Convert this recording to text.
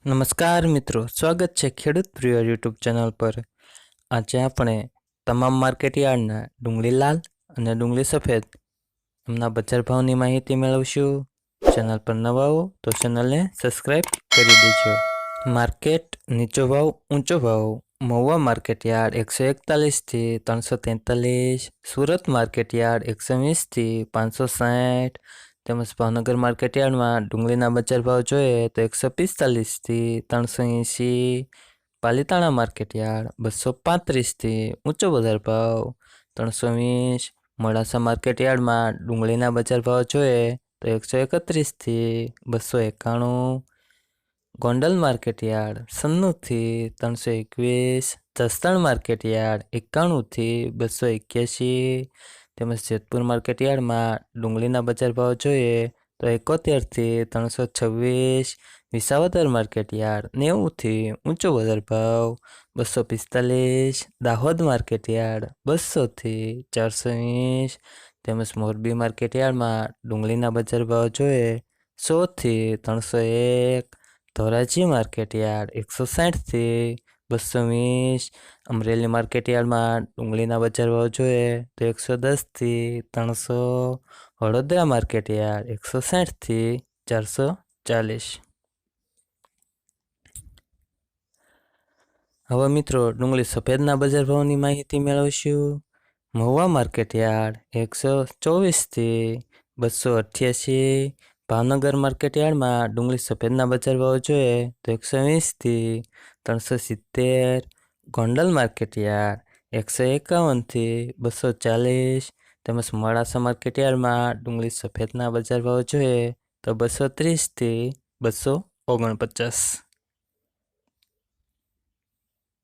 નમસ્કાર મિત્રો, સ્વાગત છે ખેડૂત પ્રિય યુટ્યુબ ચેનલ પર। આજે આપણે તમામ માર્કેટયાર્ડના ડુંગળી લાલ અને ડુંગળી સફેદ એમના બજાર ભાવની માહિતી મેળવશું। ચેનલ પર નવા હો તો ચેનલને સબસ્ક્રાઈબ કરી દેજો। માર્કેટ નીચો ભાવ ઊંચો ભાવ। મહુવા માર્કેટયાર્ડ 141 થી 343, સુરત માર્કેટયાર્ડ 120 થી 560 તેમજ ભાવનગર માર્કેટયાર્ડમાં ડુંગળીના બજાર ભાવ જોઈએ તો 145 થી 380, પાલીતાણા માર્કેટયાર્ડ 235 થી ઊંચો બજાર ભાવ 320, મોડાસા માર્કેટયાર્ડમાં ડુંગળીના બજાર ભાવ જોઈએ તો 131 થી 291, ગોંડલ માર્કેટયાર્ડ 96 થી 321, જસદણ માર્કેટયાર્ડ 91 થી 281 તેમજ જેતપુર માર્કેટયાર્ડમાં ડુંગળીના બજાર ભાવ જોઈએ તો 71 થી 326, વિસાવદર માર્કેટયાર્ડ 90 થી ઊંચો બજાર ભાવ 245, દાહોદ માર્કેટયાર્ડ 200 થી 420 તેમજ મોરબી માર્કેટયાર્ડમાં ડુંગળીના બજાર ભાવ જોઈએ 100 થી 301, ધોરાજી માર્કેટયાર્ડ 160 થી 220, અમરેલી માર્કેટયાર્ડમાં ડુંગળીના બજાર ભાવ જોઈએ તો 110 થી 300, વડોદરા માર્કેટયાર્ડ 160 થી 440। હવે મિત્રો ડુંગળી સફેદના બજાર ભાવની માહિતી મેળવશું। મહુવા માર્કેટયાર્ડ 124 થી 288, ભાવનગર માર્કેટયાર્ડમાં ડુંગળી સફેદના બજાર ભાવ જોઈએ તો 120 થી 370, ગોંડલ માર્કેટયાર્ડ 151 થી 240 તેમજ મોડાસા માર્કેટયાર્ડમાં ડુંગળી સફેદના બજાર ભાવ જોઈએ તો 230 થી 249।